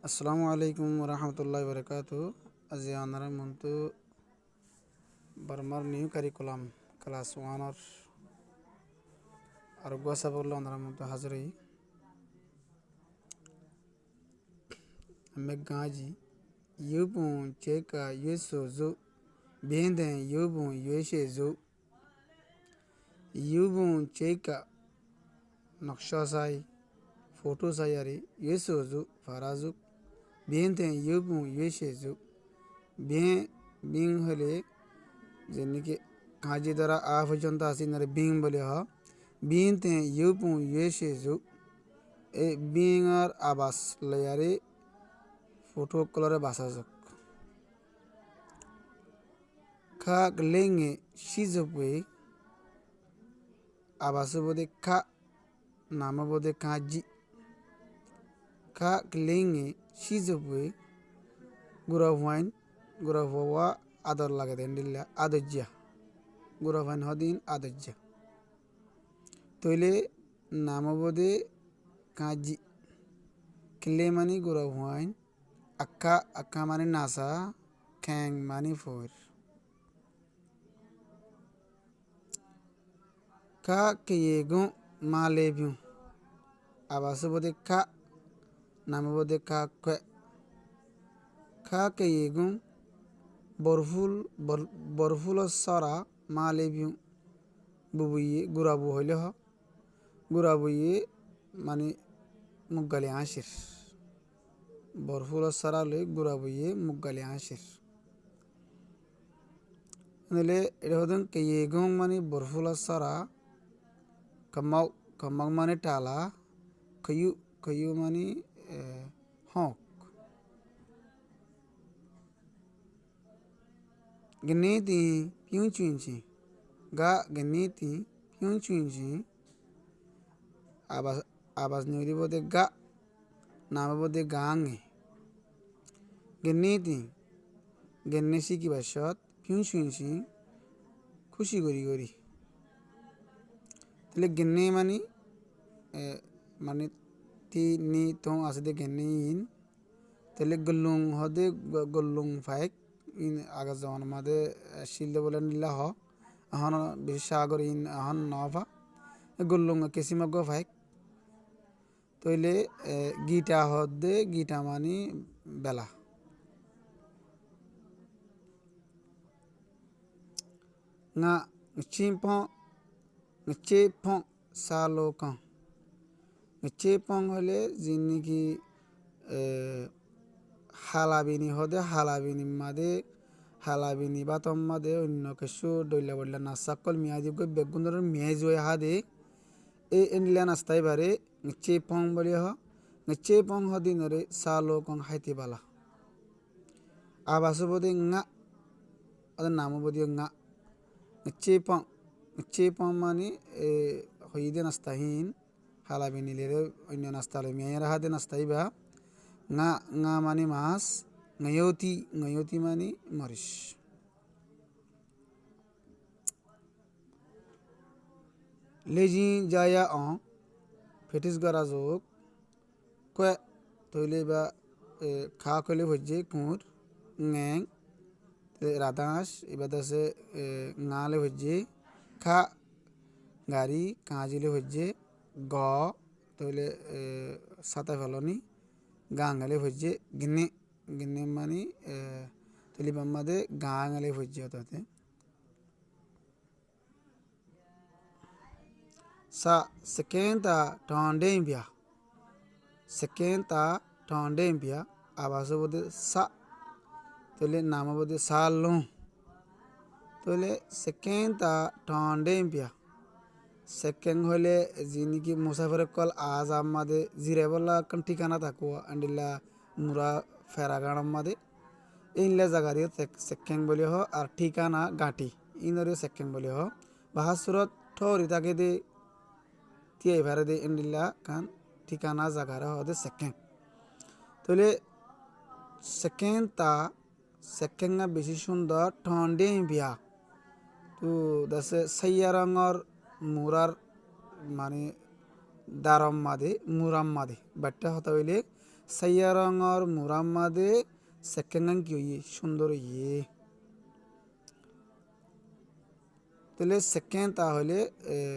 আসসালামু আলাইকুম রহমতুল্লাহি বারাকাতু। আজি আনারা মন্তু বারমার নিউ কারিকুলাম ক্লাস ওয়ানৰ আৰু গোৱা বললো আনারা মন্তু হাজরি আমি গাজি ইউবুন চেকা ইউসো জো বেন্দেন ইউবুন ইউসে জো ইউবুন চেকা নকশা সাই ফটো সাই আরে ইউসো জো ফারাজু বেন্দেন ইউবুন ইউসে জো বিং হলে যেনিকে কাজি দ্বারা আ পর্যন্ত আসি নারে বিং বলে হ বিনতে ইউপুং ইউসে জু এ বিং আর আবাস লেয়ারে ফটো কলরে বাসা যোগ খা লেঙে সিজপে আবাস বোধে খা নাম বোধে কাজি খা লেঙে সিজপে গুড়া হুয়াইন গুড়া হুয়া আদর লাগে দেন দিল্লা আদজ্জা গুড়া হুয়াইন হদিন আদজ্জা তৈলে নাম বোধে কাজি কিলে মানি গুড়া হুয়াইন আক্কা আক্কা মানি নাসা খ্যাং মানি four ka keyegun malebiu abasu bode ka namu bode ka kwe ka keyegun borful sara malebiu bubuye gurabu hole ho gurabuye mani muggali ashir borful sara le gurabuye muggali ashir nele ehodun keyegun mani borful sara kamau mani tala kayu mani honk geneti pyungchunchi ga geneti pyungchunchi abas nyori bode ga nama bode gange geneti genesi ki bashot pyungchunchi খুশি করি করি তাহলে গেন্নে মানে তি নি তো আসে গেন্নে in তাহলে গল্লুং হদে গল্লুং ফাইক ইন আগা যাওয়ান মাদে শিলদে বলে নিলা হ এখন বেশি সাগর ইন এখন নভা গল্লুং কেসিমা গো ফাইক তইলে গিটা হদে গিটা মানি বেলা nga ngechepong salokang ngechepong hole jinni ki halabini hode halabini made halabini batom made onno kesu doilla bolla na sakol miadi go begundor miejo hade e enla nastai bare ngechepong bole ho ngechepong hodinore salokang haiti bala abaso bode nga ada namu bode nga ngechepong mani hoide nastahin halabini lere onno nastalo miera hade nastaiba nga mani mas ngayoti mani marish leji jaya on fetis garazok kwe toile ba kha kole hojje kur ngeng Radha's এবাদাসে ngaলে হচ্ছে খা গাড়ি কাঁজিলে হচ্ছে গ তাহলে সাতা ফেলনি গাঙালে হচ্ছে গিনে গিনে মানে তলি বাম্মাদে গাঙালে হচ্ছে তাতে সা সেকেন্ডা টন্ডেম্বিয়া আবাস বোধে সা তাহলে নাম বোধে সালো তাহলে সেকেন্ডটা টন্ডেম্পিয়া সেকেন্ড হলে যিনি কি মুসাফির কল আজ আমাদের জিরে বলা ঠিকানা থাকো আন্ডিল্লা মুরা ফেরাগান আমাদের ইনলে জায়গার সেকেন্ড বলে হ আর ঠিকানা গাঁটি ইনরে সেকেন্ড বলে হ বাহাসুরত ঠরি তাকে দে টিয়ে ভারে দে ইন্ডিল্লা কান ঠিকানা জায়গার হদে সেকেন্ড তাহলে সেকেন্ডটা বেশি সুন্দর টন্ডেম্পিয়া তো দাসে সাইয়ারঙর মুরার মানে দারম মাদে মুরাম মাদে বাট্টা হতা হইলে সাইয়ারঙর মুরাম্মাদে সেকেন্ড কি হইয়ে সুন্দর হইয়ে তাহলে সেকেন্ড তাহলে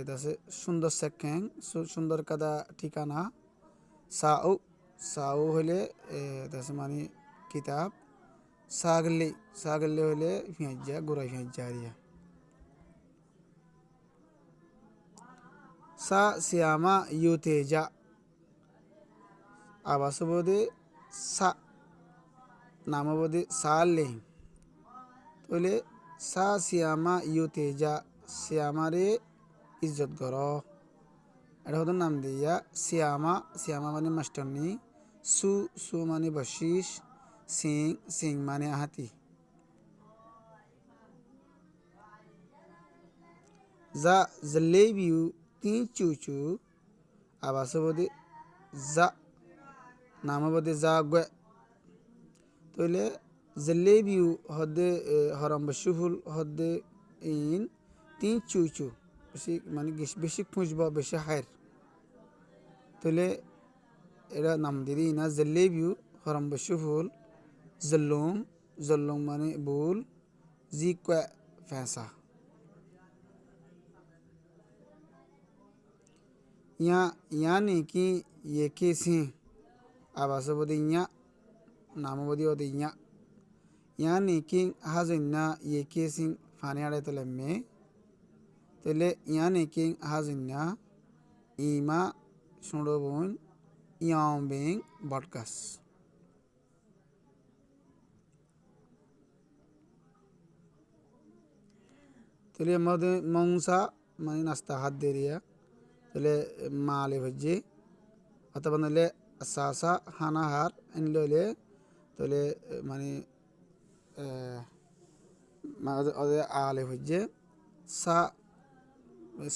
দাসে সুন্দর সেকেন্ড সুন্দর কাদা ঠিকানা সাউ সাউ হলে দাসে মানে কিতাব সাগলি সাগলি হলে ফিঁজা গুড়া ফিঁজা দিয়া সা সিয়ামা ইউতেজা আবাসবোধে সা নামবোধে সালে তাহলে সা সিয়ামা ইউতেজা সিয়ামারে ইজ্জত কর এটা হতো নাম দিয়া সিয়ামা সিয়ামা মানে মাস্টারনি সু সু মানে বশিস সিং সিং মানে হাতি যা জলেবিউ তিন চুচু আবাসবোধে যা নামবোধে যা গে তাহলে জলেবিউ হদে হরম বশুফুল হদে ইন তিন চুচু বেশি মানে বেশি খুঁজব বেশি হায়ের তাহলে এরা নাম দিদি না জলেবিউ হরম বশুফুল জল্লুম জল্লুম মানে বুল জি কে ফেঁসা यानी कि ये कैसे आवासबोधि नामबोधि ओदि यानी कि हाजिना ये कैसे फाने आड़े तले में तले यानी कि हाजिना इमा सुंडोबुन याम्बिंग बॉडकास्ट तले मधे मंसा मानी नास्ता हाथ दे रिया तले माले भज्जे अतः बंदले सासा हाना हार इन लोले तले मानी मादे अदे आले भज्जे सा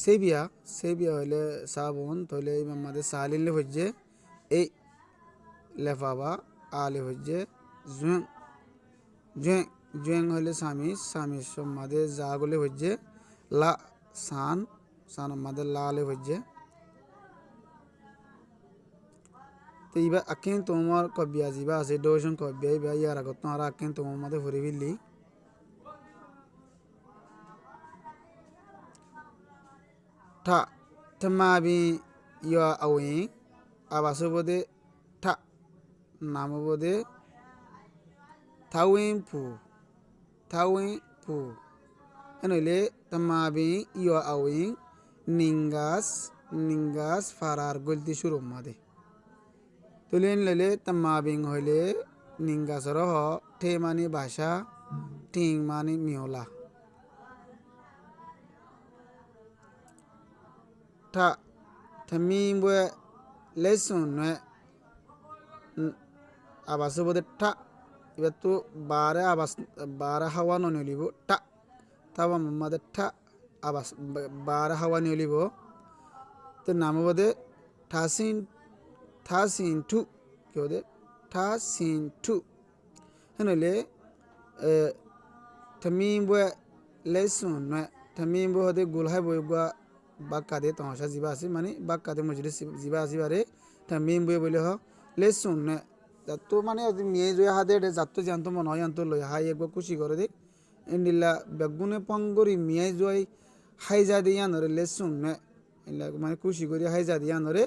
सेबिया सेबिया होले साबुन तले मादे सालिन ले भज्जे ए लेफाबा आले भज्जे जुं जुं जुं होले सामिस सामिस मादे जागोले भज्जे ला सान सान मादे लाले भज्जे तो इबा अकें तोमार कबिया जिबा से दोजन कबिया इबा यार अगत नारा अकें तोमार मादे भरे बिल्ली था तमाबी या अवे आवासो बोदे था नाम बोदे थावें पू एनोले तमाबी या अवे निंगास निंगास फारार गलती शुरू मादे तुलेन लले तमाबिंग होले निंगास रह थे मानी भाषा टिंग मानी मियोला था थमीम बे लेसन ने आवास बोदे था इबतु बारह हवा नोलिबो था तवा मम्मादे था आवास 12 हवा नोलिबो तो नाम बोदे थासिन टू क्यों दे थासिन टू है ना ले तमीम बे लेसन ने तमीम बे होदे गुलहाय बोयगा बाक्का दे तमाशा जीवासी माने बाक्का दे मजलिस जीवासी बारे तमीम बे बोले हो लेसन ने जातो माने मिये जो हादे दे जातो जानतो मन हो जानतो लो हाय एक खुशी करे दे इंडिला बेगुने पंगोरी मिये जो हाय जा दे यान रे लेसन ने इला माने खुशी करी हाय जा दे यान रे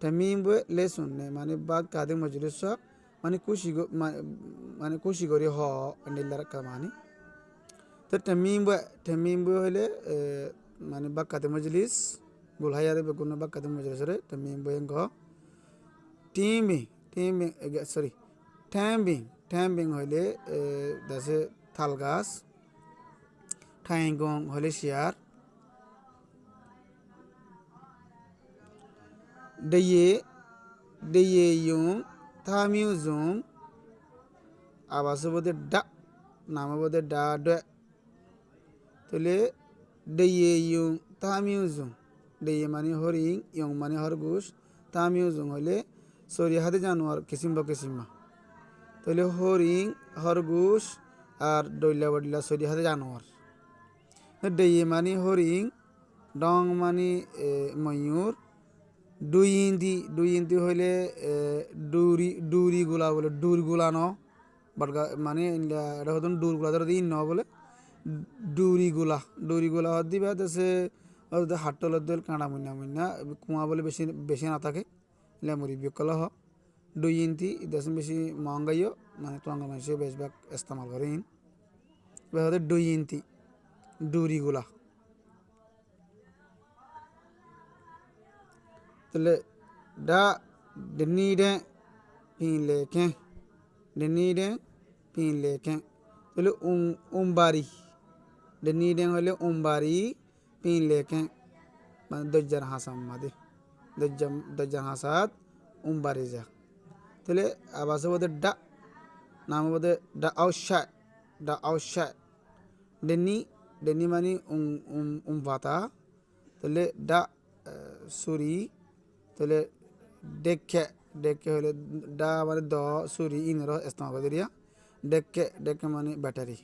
तमीम बे लेसन ने माने बाक्का दे मजलिस माने खुशी करी हो इंडिला रखा माने तो तमीम बे होले माने बाक्का दे मजलिस गुलहाया दे बेगुने बाक्का दे मजलिस रे तमीम बे इंगो टैम्बिंग होले दसे थालगास थाइंगोंग होले शियार दये युं थाम्यूजुं आवासो बोदे डा नाम बोदे डा डे तले दये युं थाम्यूजुं दये माने हरिंग युं माने हरगुस थाम्यूजुं होले सॉरी हादे जानवर किसिम किसिमा तले हरिंग हरगुस और डोइला बडला सॉरी हादे जानवर दये माने हरिंग डंग माने मयूर দুই ইঞ্চি হইলে ডুরিগুলা বলে ডুরগুলা ন বাটগা মানে এটা হতন ডুরগুলা ধরে দিন ন বলে ডুরিগুলা হদ দিবা দেশে হাট্টলত দিল কাঁড়া মুন্না কুয়া বলে বেশি বেশি না থাকে লেমুরি বিকল হ 2 ইঞ্চি দেশে বেশি মহঙ্গাইও মানে তোমার মানুষে বেশভাগ ইস্তেমাল করে ইন হতে 2 ইঞ্চি ডুরিগুলা তাহলে ডা ডেনিডে পিনলেকে ডেনিডে পিনলেকে তাহলে উমবারি ডেনিডে হলে উমবারি পিনলেকে মানে দজ্জার হাসাম মাদে দজ্জার হাসাত উমবারি যা তাহলে আবাসে বোধে ডা নাম বোধে ডা আউশায় ডেনি মানে ভাতা তাহলে ডা সুরি তাহলে ডেকে হলে ডা মানে দ সুরি ইনর ইস্তেমাল করে দিয়া ডেকে মানে battery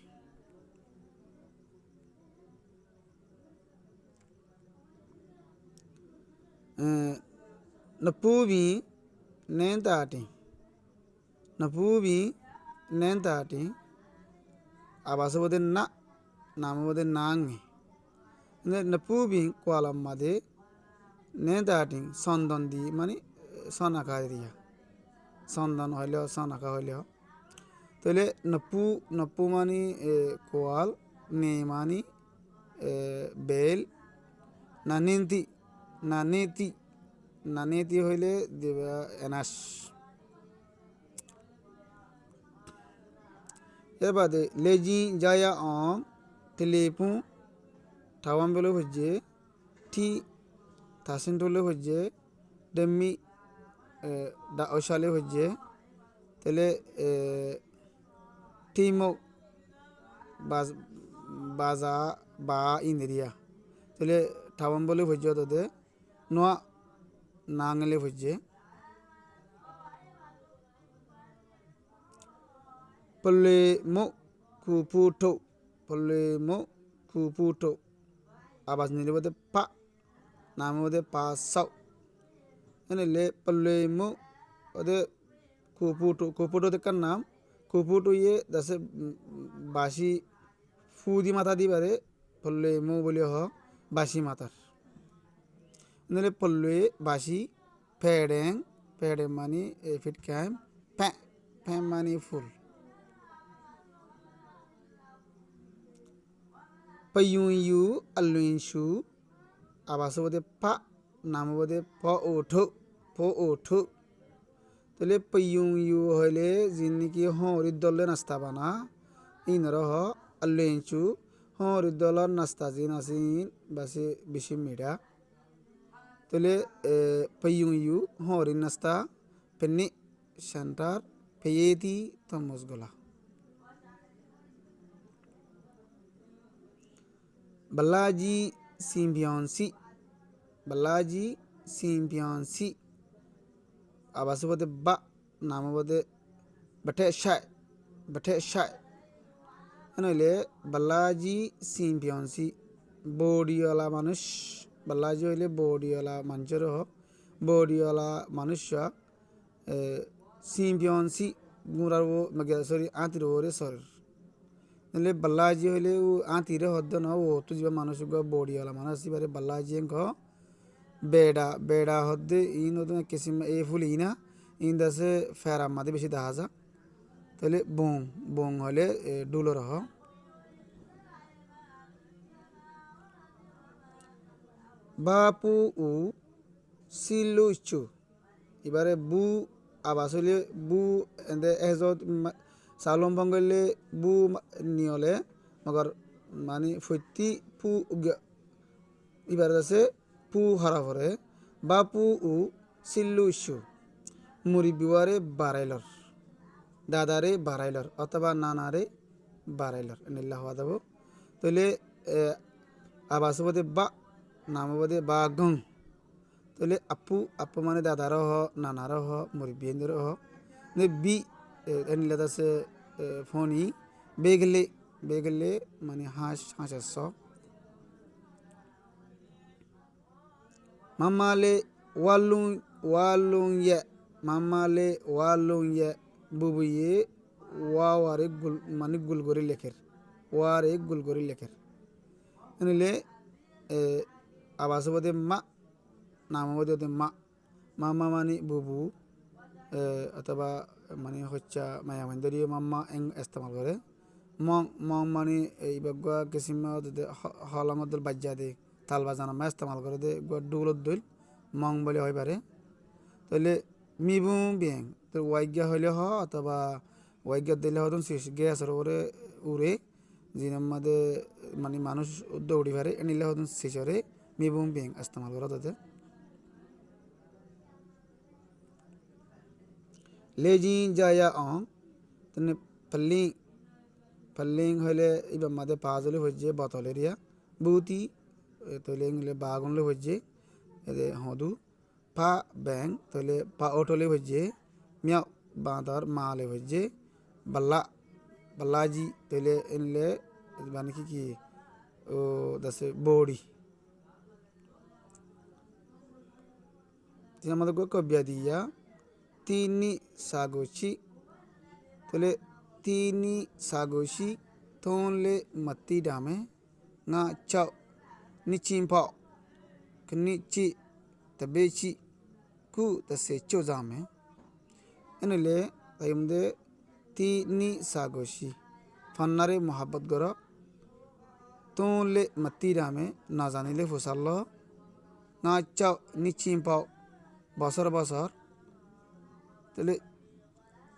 napubi nentati abasa bode na nama bode nangi napubi kwalam made nentati sondon di মানে সনাকা দিয়া সন্দন হইলেও সনাকা হইলেও তাহলে নপু মানে কোয়াল নে মানে বেল নানেতি হইলে দেবা এনাস এর বাদে লেজি জায়া অং তেলেপু ঠাওয়াম বেলে হচ্ছে টি থাসেন টলে হচ্ছে ডেমি দা ওশালে হচ্ছে তাহলে টিমো বাজা বা ইন্দ্রিয়া তাহলে ঠাওয়াম বলে হচ্ছে তোদের নোয়া নাঙলে হচ্ছে পল্লে মো কুপুটো আবাস নিলে বোধে পা নাম বোধে পা সাউ এনে পল্লে মো ওদের কুপুটো দেখার নাম কুপুটো ইয়ে দাসে বাসি ফুদি মাথা দিবারে পল্লে মো বলে হ বাসি মাথার নিলে পল্লে বাসি ফেডেং মানে ফিট ক্যাম ফ্যাম মানে ফুল পয়ুইউ আলুইনসু আবাস বোধে পা নাম বোধে প ওঠো তাহলে পয়ুইউ হইলে যিনি হরির দলের নাস্তা বানা ইনর হ আলুইনসু হরির দলের নাস্তা জিন আসিন বাসে বেশি মিডা তাহলে পয়ুইউ হরির নাস্তা পেনি সেন্টার পেয়েতি তমসগোলা Balaji symbionsi abasa bode ba nama bode bate shay anile Balaji symbionsi body wala manush Balaji hile body wala manchar ho body wala manusha symbionsi murar wo sorry atir ore sorry એટલે બલ્લાજી એટલે આ તીરે હદ ન હો તો જીવા માણસ body વાળા માણસ બારે બલ્લાજી કો বেড়া হদ্দে ইন হতো কিসিম এ ফুল ইনা ইন দাসে ফেরা মাদে বেশি দেখা যা তাহলে বং হলে ডুলো রহ বাপু উ সিলুচু এবারে বু আবাস হলে বু এতে এজত সালম বঙ্গলে বু নিয়লে মগর মানে ফৈতি পু এবার আছে পু হারা ভরে বা পু উ সিল্লু ইস্যু মুড়ি বিওয়ারে বারাইলর দাদারে বারাইলর অথবা নানারে বারাইলর নিল্লা হওয়া দেব তাহলে আবাস বোধে বা নাম বোধে বা গং তাহলে আপু মানে দাদারও হ নানারও হ মুড়ি বিয়েন্দ্রও হ বি নিলে আছে ফোনি বেগলে মানে হাঁসের স মামালে walung ye mamale walung ye bubuye waware gul mani gulgori leker ware gulgori leker enile abasabode ma namabode ma mama mani bubu অথবা মানে হচ্ছে মায়াবন্দরীয় মাম্মা এং ইস্তেমাল করে মং মং মানে এই বাগুয়া কিসিমা হলঙ্গদল বাজ্যা দে তাল বাজানা মা ইস্তেমাল করে দে ডুগুলত দইল মং বলে হয় পারে তাহলে মিবু বিং তো ওয়াইজ্ঞা হইলে হ অথবা ওয়াইজ্ঞা দিলে হতন শেষ গ্যাসের উপরে উড়ে জিনার মধ্যে মানে মানুষ দৌড়ি পারে এনিলে হতন শেষরে মিবু বিং ইস্তেমাল করা তাতে লেজি জায়া অং তেনে পাল্লিং হইলে ইবা মাদে পাজলে হইছে বতলেরিয়া বুতি তলে ইংলে বাগুনলে হইছে এদে হদু পা ব্যাং তলে পা অটলে হইছে মিয়া বাঁদর মালে হইছে বাল্লাজি তলে ইনলে মানে কি ও দসে বড়ি তিন আমাদের কবিয়া দিয়া তিনি সাগোছি তলে তিনি সাগোছি তোলে মতি ডামে nga chao ni chimpao kni chi tabechi ku tase chozame enile ayumde ti ni sagoshi fannare mohabbat goro tonle mati dame na janile fusallo nga chao ni chimpao basar tele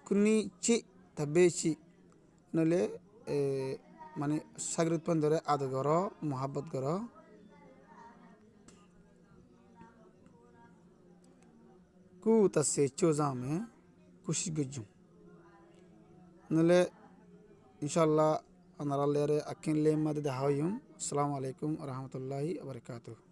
kuni chi tabechi nole মানে সাগরিত পন্দরে আদর করো মোহাব্বত করো কু তাসে চোজামে খুশি গজু নলে ইনশাআল্লাহ আনারালেরে আকিন লে মাদে দাহায়ুম আসসালামু আলাইকুম ওয়া রাহমাতুল্লাহি ওয়া বারাকাতুহু